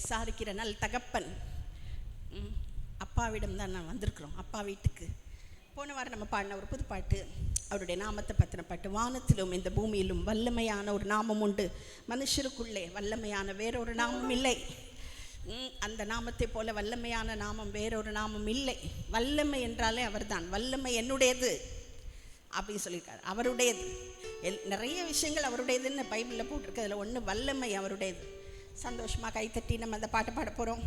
விசாரிக்கிற நல் தகப்பன். அப்பாவிடம் தான் நான் வந்திருக்கிறோம். அப்பா வீட்டுக்கு போன வாரம் நம்ம பாடின ஒரு புது பாட்டு, அவருடைய நாமத்தை பற்றின பாட்டு. வானத்திலும் இந்த பூமியிலும் வல்லமையான ஒரு நாமம் உண்டு, மனுஷருக்குள்ளே வல்லமையான வேறொரு நாமம் இல்லை. அந்த நாமத்தை போல வல்லமையான நாமம் வேறொரு நாமம் இல்லை. வல்லமை என்றாலே அவர் தான். வல்லமை என்னுடையது அப்படின்னு சொல்லியிருக்காரு. அவருடையது. நிறைய விஷயங்கள் அவருடையதுன்னு பைபிளில் போட்டிருக்கு. அதில் ஒன்று வல்லமை அவருடையது. சந்தோஷமாக கைத்தட்டி நம்ம அந்த பாட்டை பாட போகிறோம்.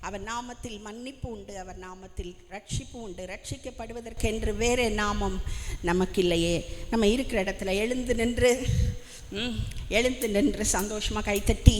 அவர் நாமத்தில் மன்னிப்பு உண்டு, அவர் நாமத்தில் ரட்சிப்பு உண்டு. ரட்சிக்கப்படுவதற்கென்று வேறே நாமம் நமக்கு இல்லையே. நம்ம இருக்கிற இடத்துல எழுந்து நின்று சந்தோஷமாக கைத்தட்டி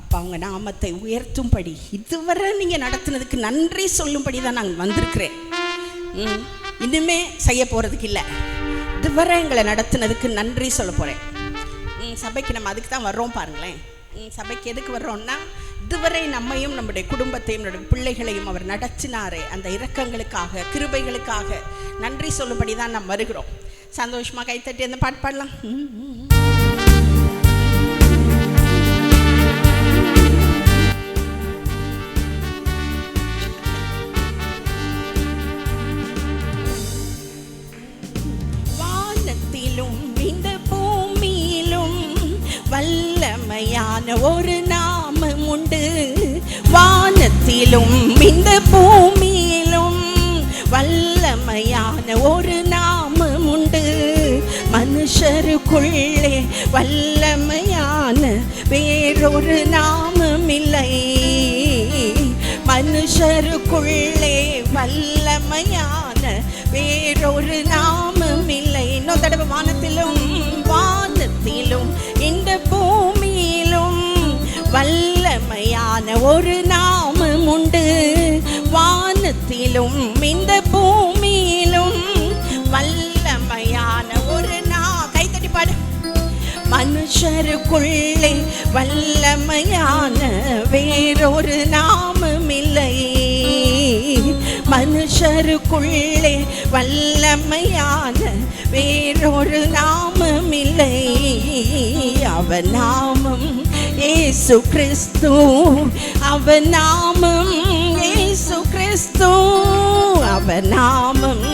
அப்போ அவங்க நாமத்தை உயர்த்தும்படி, இதுவரை நீங்கள் நடத்துனதுக்கு நன்றி சொல்லும்படி தான் நாங்கள் வந்திருக்கிறேன். இனிமே செய்ய போகிறதுக்கு இல்லை, இதுவரை எங்களை நடத்துனதுக்கு நன்றி சொல்ல போகிறேன். சபைக்கு நம்ம அதுக்கு தான் வர்றோம். பாருங்களேன், சபைக்கு எதுக்கு வர்றோம்னா, இதுவரை நம்மையும் நம்முடைய குடும்பத்தையும் நம்முடைய பிள்ளைகளையும் அவர் நடத்தினாரே, அந்த இரக்கங்களுக்காக கிருபைகளுக்காக நன்றி சொல்லும்படி தான் நாம் வருகிறோம். சந்தோஷமாக கைத்தட்டி அந்த பாட்டு பாடலாம். வானத்திலும் இந்த பூமியிலும் வல்லமையான ஒரு நாமம் உண்டு. வானத்திலும் இந்த பூமியிலும் வல்லமையான ஒரு நாமம் உண்டு. மனுஷருக்குள்ளே வல்லமையான வேறொரு நாமம் இல்லை. மனுஷருக்குள்ளே வல்லமையான வேறொரு நாமம் இல்லை. இன்னொரு தடவை, வானத்திலும் இந்த பூமியிலும் வல்லமையான ஒரு நாமம் உண்டு. வானத்திலும் இந்த பூமியிலும் வல்லமையான ஒரு கைத்தட்டி பாடு. மனுஷருக்குள்ளே வல்லமையான வேறொரு நாமம் இல்லை. மனுஷருக்குள்ளே வல்லமையான வேறொரு நாமம் இல்லை. அவன் நாமம் இயேசு கிறிஸ்து. அவன் நாமம் இயேசு கிறிஸ்து. அவன் நாமம்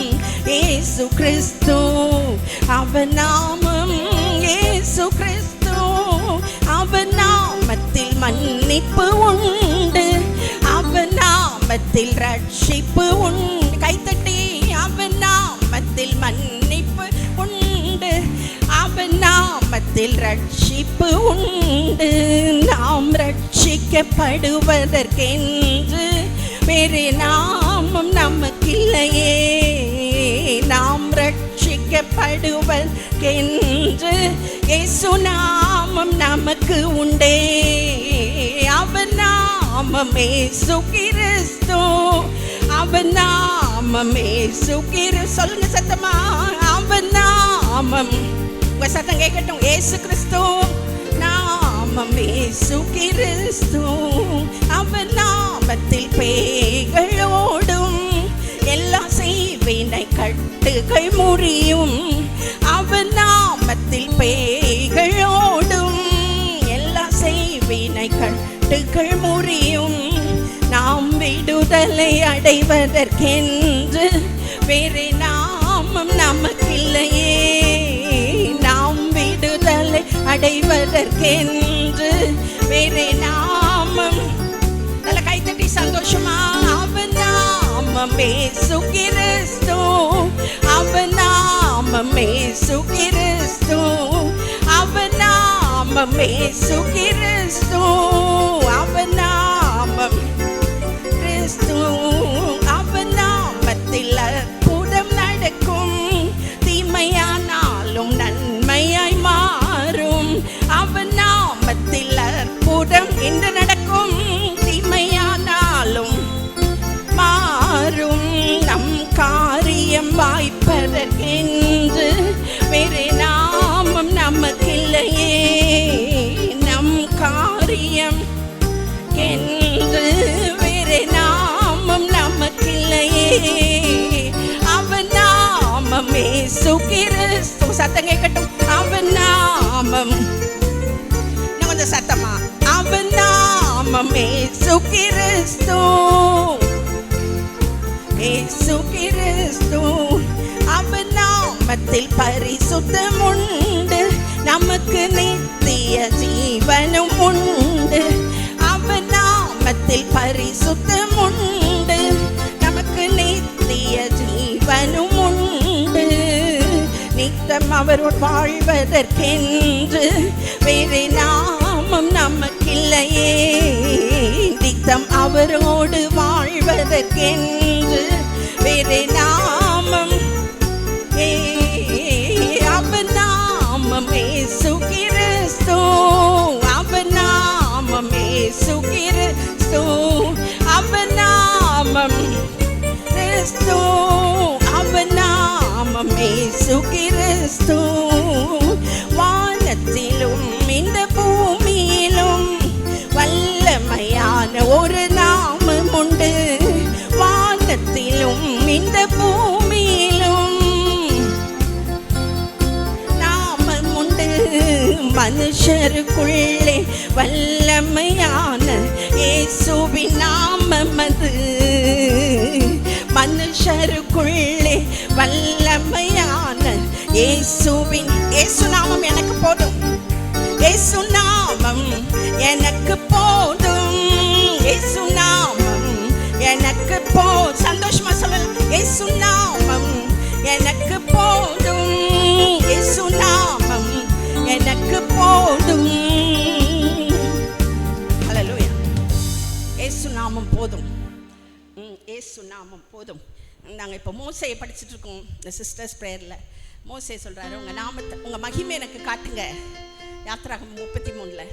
இயேசு கிறிஸ்து. அவன் நாமம் இயேசு கிறிஸ்து. அவன் நாமத்தில் மன்னிப்பு உண்டு, அவன் நாமத்தில் ரட்சிப்பு உண்டு. கைத்தட்டி, அவன் நாமத்தில் மன்னிப்பு உண்டு, அவன் நாமத்தில் ரட்சிப்பு உண்டு. நாம் ரட்சிக்கப்படுவதற்கென்று வேறு நாமம் நமக்கில்லையே. நாம் ரட்சிக்கப்படுவதற்கென்று இயேசு நாமம் நமக்கு உண்டே. அவன் நாமம் இயேசு கிறிஸ்து. அவன் நாமம் இயேசு கிறிஸ்து. சொல்லுங்க சத்தமா, அவன் நாமம். உங்க சத்தம் கேட்கட்டும். இயேசு கிறிஸ்து நாமம் இயேசு கிறிஸ்து. அவன் நாமத்தில் பேய்களோடும் எல்லா செய்வினை கட்டுகள் முறியும். அவன் நாமத்தில் பேய்களோடும் எல்லா செய்வினை கட்டுகள் முறியும். நாம் விடுதலை அடைவதற்கென்று வேறு நாமம் நமக்கில்லையே. நாம் விடுதலை அடைவதற்கென்று வேறு நாமம். நல்ல கைத்தட்டி சந்தோஷமா. அவன் நாமம் இயேசு கிறிஸ்து. அவன் நாமம் இயேசு கிறிஸ்து. அவன் நாமம் இயேசு கிறிஸ்து. அவன் நாமம் கிறிஸ்து. அவன் நாமத்தில் அற்புதம் நடக்கும், தீமையானாலும் நன்மையாய் மாறும். அவன் நாமத்தில் அற்புதம் இன்று நடக்கும், தீமையானாலும் மாறும். நம் காரியம் வாய்ப்பதற்கென்று வேறு நாமம் நமக்கில்லையே. நம் காரியம் என்று வேறு நாமம் நமக்கில்லையே. அவன் நாமம் இயேசு கிறிஸ்து. சத்தம் கேட்கட்டும். அவன் நாமம். கொஞ்சம் சத்தமா. அவன் நாமம் இயேசு கிறிஸ்து, இயேசு கிறிஸ்து. அவர் நாமத்தில் பரிசுத்தம் உண்டு, நமக்கு நித்திய ஜீவனும் உண்டு. அவர் நாமத்தில் பரிசுத்தம் உண்டு, நமக்கு நித்திய ஜீவனும் உண்டு. நித்தம் அவரோடு வாழ்வதற்கென்று வேறு நாமம் நமக்கில்லையே. நித்தம் அவரோடு வாழ்வதற்கென்று வேறு நாமம், அவர் நாமம் இயேசு கிறிஸ்து, அவர் நாமம் இயேசு கிறிஸ்து, அவர் நாமம் கிறிஸ்து, அவர் நாமம் இயேசு கிறிஸ்து. வானத்திலும் இந்த பூமியிலும் வல்லமையான ஒரு நாமம் உண்டு. வானத்திலும் இந்த பூமியிலும் நாமம் உண்டு. மனுஷருக்குள்ளே வல்லமையான இயேசுவின் நாமம் அது. மனுஷருக்குள்ளே வல்லமையான இயேசுவின், இயேசு நாமம் எனக்கு போதும், இயேசு நாமம் எனக்கு போதும், இயேசு நாமம் எனக்கு போதும். சந்தோஷமா சொல்லலாம், இயேசு நாமம் எனக்கு போதும், இயேசு நாமம் எனக்கு போதும். ஹல்லேலூயா. இயேசு நாமம் போதும், இயேசு நாமம் போதும். நாங்கள் இப்போ மோசையை படிச்சுட்டு இருக்கோம் இந்த சிஸ்டர்ஸ் ப்ரேயரில். மோசே சொல்கிறாரு, உங்கள் நாமத்தை, உங்கள் மகிமை எனக்கு காட்டுங்க. யாத்திராகமம் 33.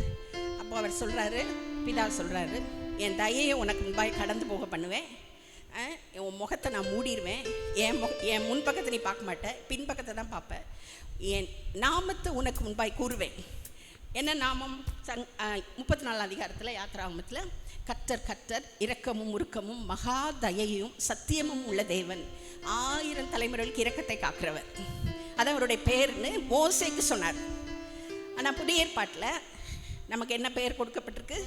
அப்போ அவர் சொல்கிறாரு, பிதா சொல்கிறாரு, என் தயையை உனக்கு முன்பாய் கடந்து போக பண்ணுவேன், உன் முகத்தை நான் மூடிடுவேன், என் முன்பக்கத்தை நீ பார்க்க மாட்டேன், பின்பக்கத்தை தான் பார்ப்பேன், என் நாமத்தை உனக்கு முன்பாய் கூறுவேன். என்ன நாமம்? 34 அதிகாரத்தில் யாத்திராகமத்தில், கர்த்தர் கர்த்தர் இரக்கமும் உருக்கமும் மகா தயையும் சத்தியமும் உள்ள தேவன், 1000 தலைமுறைகளுக்கு இரக்கத்தை காக்கிறவர். அது அவருடைய பேர்னு மோசேக்கு சொன்னார். ஆனால் புதிய ஏற்பாட்டில் நமக்கு என்ன பெயர் கொடுக்கப்பட்டிருக்கு?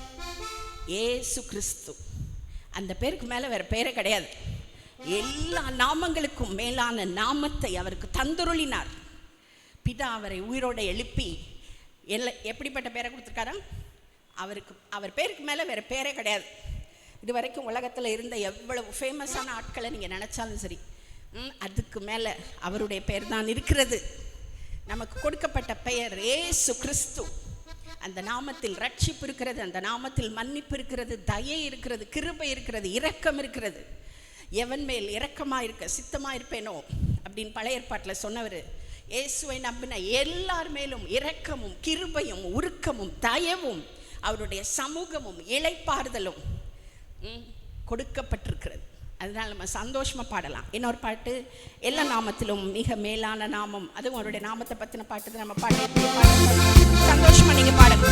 இயேசு கிறிஸ்து. அந்த பேருக்கு மேலே வேறு பேரே கிடையாது. எல்லா நாமங்களுக்கும் மேலான நாமத்தை அவருக்கு தந்துருளினார். பிதா அவரை உயிரோடு எழுப்பி எப்படிப்பட்ட பேரை கொடுத்துருக்காராம்? அவர் பேருக்கு மேலே வேறு பேரே கிடையாது. இது வரைக்கும் உலகத்தில் இருந்த எவ்வளவு ஃபேமஸான ஆட்களை நீங்கள் நினச்சாலும் சரி, அதுக்கு மேலே அவருடைய பெயர் தான் இருக்கிறது. நமக்கு கொடுக்கப்பட்ட பெயர் இயேசு கிறிஸ்து. அந்த நாமத்தில் ரட்சிப்பு இருக்கிறது, அந்த நாமத்தில் மன்னிப்பு இருக்கிறது, தயை இருக்கிறது, கிருபை இருக்கிறது, இரக்கம் இருக்கிறது. எவன் மேல் இரக்கமாக இருக்க சித்தமாக இருப்பேனோ அப்படின்னு பழைய ஏற்பாட்டில் சொன்னவர். இயேசுவை நம்பின எல்லார் மேலும் இரக்கமும் கிருபையும் உருக்கமும் தயவும் அவருடைய சமூகமும் இளைப்பாறுதலும் கொடுக்கப்பட்டிருக்கிறது. அதனால் நம்ம சந்தோஷமாக பாடலாம். இன்னொரு பாட்டு, எல்லா நாமத்திலும் மிக மேலான நாமம், அதுவும் அவருடைய நாமத்தை பற்றின பாட்டு நம்ம பாட்டு. சந்தோஷமாக நீங்கள் பாடுங்க.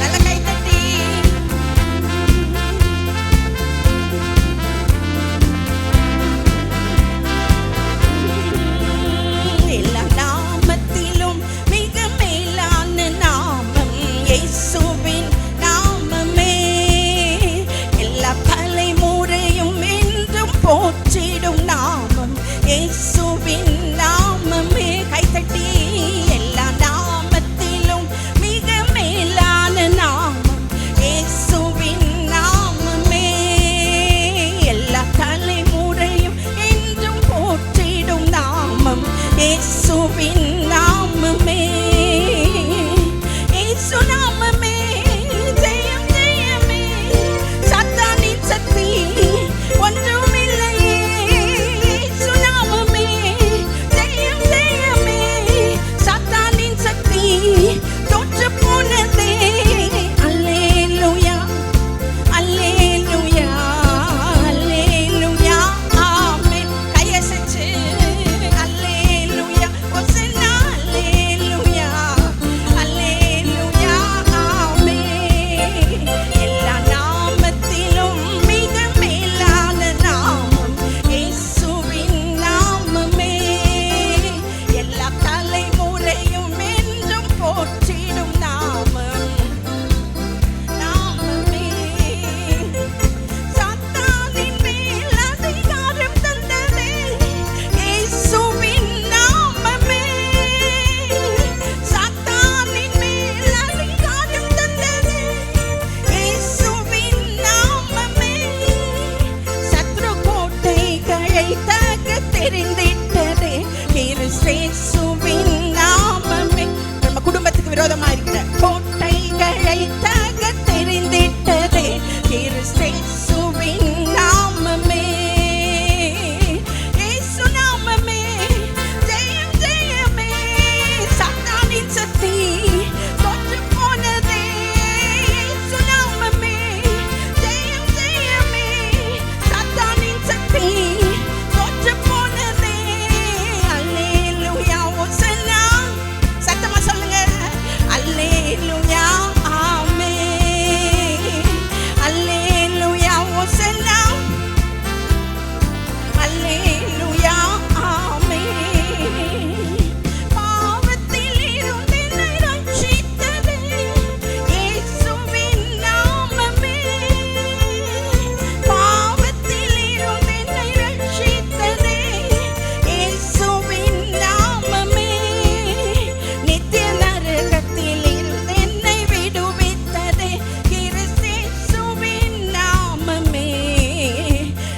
நல்ல கைத்தட்டி. எல்லா நாமத்திலும் மிக மேலான நாமம் இயேசுவின் நாமமே. எல்லா தலைமுறையும் என்றும் போற்றிடும் நாமம் இயேசுவின் நாமமே. கைத்தட்டி கோட்டைகளை தகர்த்தெறிந்திட்டதே கிறிஸ்தேசுவின் நாமமே. இயேசு நாமமே ஜெயம் ஜெயமே. சாத்தானின் சக்தி தோற்று போனதே. இயேசு நாமமே ஜெயம் ஜெயமே. சாத்தானின் சக்தி தோற்று போனதே. அல்லேலூயா ஓசன்னா. சத்தமா சொல்லுங்க. அல்லேலூயா ஆமென். அல்லேலூயா ஓசன்னா. அல்லேலூயா ஆமென். பாவத்தில் இருந்து என்னை ரட்சித்ததே இயேசுவின் நாமமே. பாவத்தில் இருந்து என்னை ரட்சித்ததே இயேசுவின் நாமமே. நித்திய நரகத்தில் இருந்து என்னை விடுவித்ததே கிறிஸ்தேசுவின் நாமமே.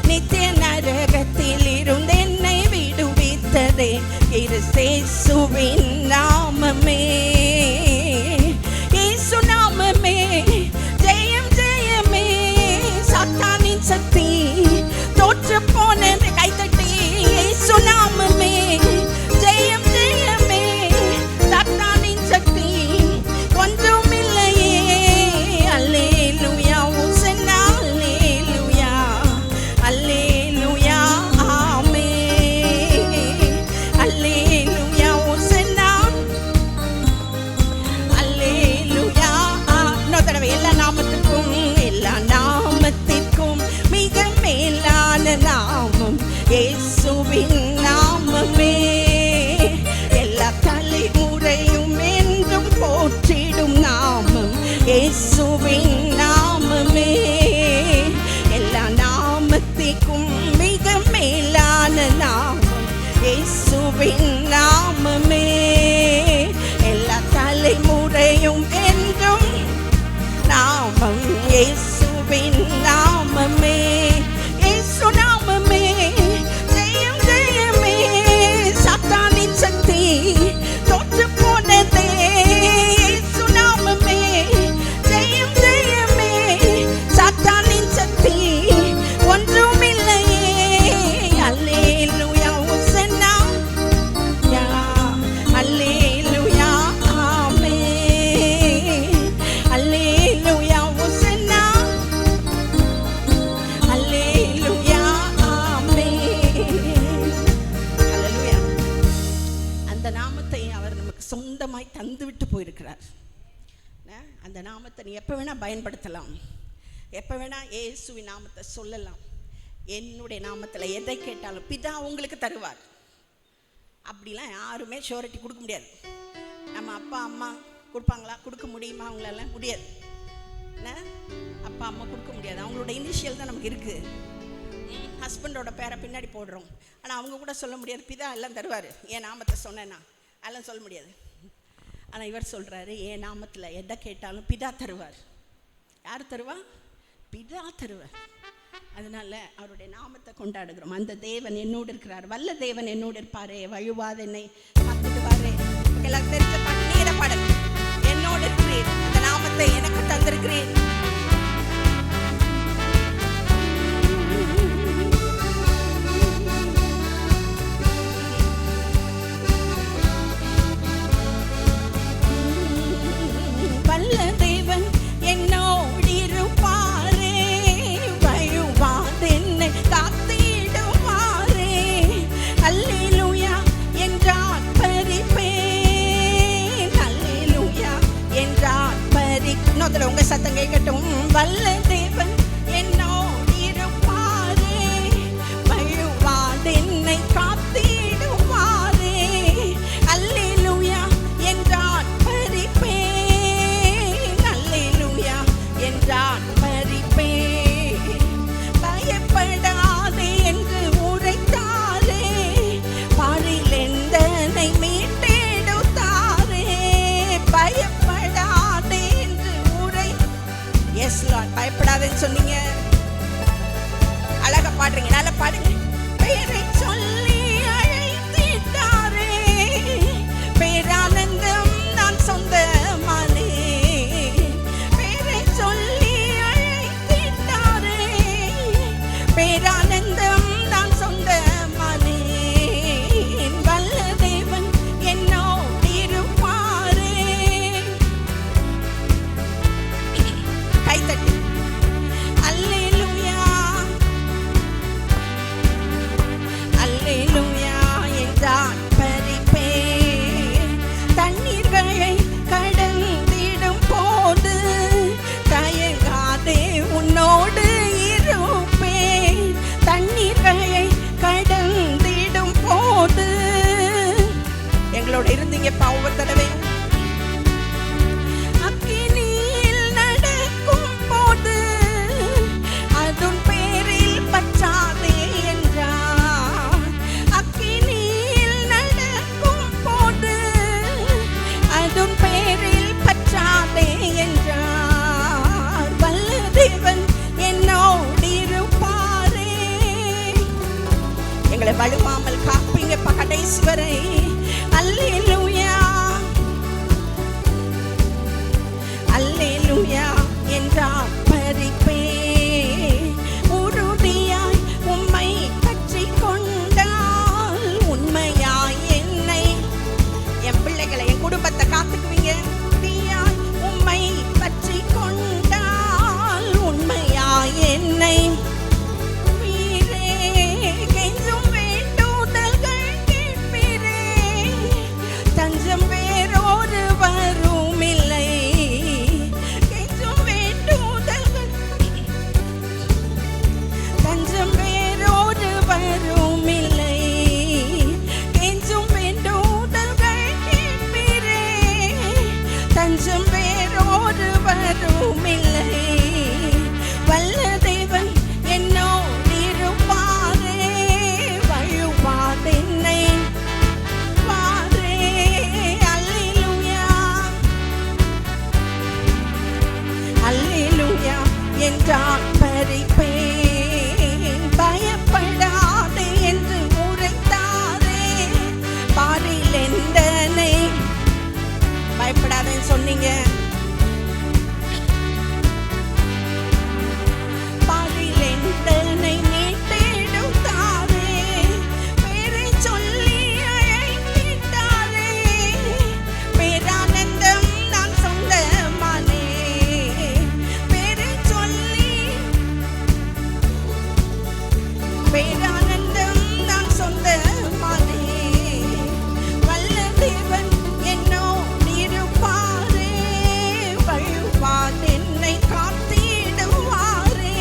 நித்திய நரகத்தில் இருந்து என்னை விடுவித்ததே கிறிஸ்தேசுவின் நாமமே. இயேசு நாமமே ஜெயம் ஜெயமே. சாத்தானின் சக்தி தோற்று போனது. கைத்தட்டி இயேசு நாமமே ஜெயம் ஜெயமே. சாத்தானின் சக்தி ஒன்றுமில்லையே. அல்லேலூயா ஓசன்னா. அல்லேலூயா அல்லேலூயா ஆமென். அல்லேலூயா ஓசன்னா. அல்லேலூயா இன்னொரு தடவை. எல்லா நாமத்துக்கும் மிக மேலான நாமம் இயேசுவின் நாமமே. எல்லா தலைமுறையும் என்றும் போற்றிடும் நாமம் இயேசுவின் நாமமே. எல்லா நாமத்திற்கும் மிக மேலான நாமம் இயேசுவின் நாமமே. எல்லா தலைமுறையும் என்றும் நாமம் இயேசுவின் நாமமே. இயேசு நாமமே ஜெயம் ஜெயமே. சாத்தானின் சக்தி தோற்று போனதே. இயேசு நாமமே ஜெயம் ஜெயமே. சாத்தானின் சக்தி ஒன்றுமில்லையே. அல்லேலூயா ஓசன்னா. அல்லேலூயா ஆமென். அல்லேலூயா ஓசன்னா. அல்லேலூயா ஆமென். அல்லேலூயா. அந்த நாமத்தை அவர் நமக்கு சொந்தமாய் தந்துவிட்டு போயிருக்கிறார். அந்த நாமத்தை நீ எப்போ வேணால் பயன்படுத்தலாம். எப்போ வேணால் இயேசுவின் நாமத்தை சொல்லலாம். என்னுடைய நாமத்தில் எதை கேட்டாலும் பிதா உங்களுக்கு தருவார். அப்படிலாம் யாருமே ஷூரிட்டி கொடுக்க முடியாது. நம்ம அப்பா அம்மா கொடுப்பாங்களா? கொடுக்க முடியுமா? அவங்களால முடியாது. என்ன அப்பா அம்மா கொடுக்க முடியாது. அவங்களோட இனிஷியல் தான் நமக்கு இருக்குது. ஹஸ்பண்டோட பேரை பின்னாடி போடுறோம். ஆனால் அவங்க கூட சொல்ல முடியாது பிதா எல்லாம் தருவார். என் நாமத்தை சொன்னேன்னா அதெல்லாம் சொல்ல முடியாது. ஆனால் இவர் சொல்கிறாரு என் நாமத்தில் எதை கேட்டாலும் பிதா தருவார். யார் தருவா? பிதா தருவார். அதனால அவருடைய நாமத்தை கொண்டாடுகிறோம். அந்த தேவன் என்னோடு இருக்கிறார். வல்ல தேவன் என்னோடு இருப்பாரே. வழுவாத என்னை காத்துடுவாரே. எல்லாரும் தெரிஞ்ச பாட்டு நீர பாடல். என்னோடு இருக்கிறேன். அந்த நாமத்தை எனக்கு தந்திருக்கிறேன். வல்ல தேவன் என்னோடு இருப்பாரே. வழுவாதென்னை காத்திடுவாரே. அல்லேலூயா என்றார் பரிப்பேன். அல்லேலூயா என்றார் பரி. இன்னொரு உங்க சத்தம் கேட்கட்டும். வல்ல தேவன் என்னோடு இருப்பாரே. வழுவாதென்னை காத்திடுவாரே. அல்லேலூயா என்றார் பரிப்பேன். அல்லேலூயா என்றார் பரிப்பேன். பயப்படாதே என்று உரைத்தாரே. பாரில் எந்தனை மீட்டெடுத்தாரே. பயப்படாதே என்று உரை. S Lord. பயப்படாதேன்னு சொன்னீங்க. அழகா பாடுறீங்க. நல்லா பாடுங்க. பெயரை சொல்லி அழைத்திட்டாரே. பேரானந்தம் நான் சொந்தமானே. ஒருவரும் இல்லை. வல்ல தேவன் என்னோடு இருப்பாரே, வழுவாதென்னை பாரே. அல்லேலூயா அல்லேலூயா என்றால் பறிப்பேன், பயப்படாதே என்று உரைத்தாரே. பாரில் எந்தனை பயப்படாதேன்னு சொன்னீங்க. பாரில் எந்தனை மீட்டெடுத்தாரே, பேரை சொல்லி அழைத்திட்டாரே. பேரானந்தம் நான் சொந்தமானே, பேரை சொல்லி பேரானந்தம் நான் சொந்தமானே. வல்ல தேவன் என்னோடு இருப்பாரே, வழுவாதென்னை காத்திடுவாரே.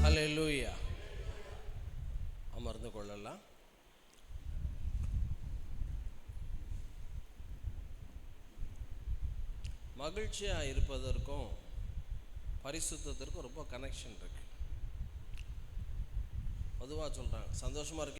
ஹல்லேலூயா. அமர்ந்து கொள்ளலாம். மகிழ்ச்சியாக இருப்பதற்கும் பரிசுத்தத்திற்கும் ரொம்ப கனெக்ஷன் இருக்கு. பொதுவாக சொல்கிறாங்க, சந்தோஷமாக இருக்கு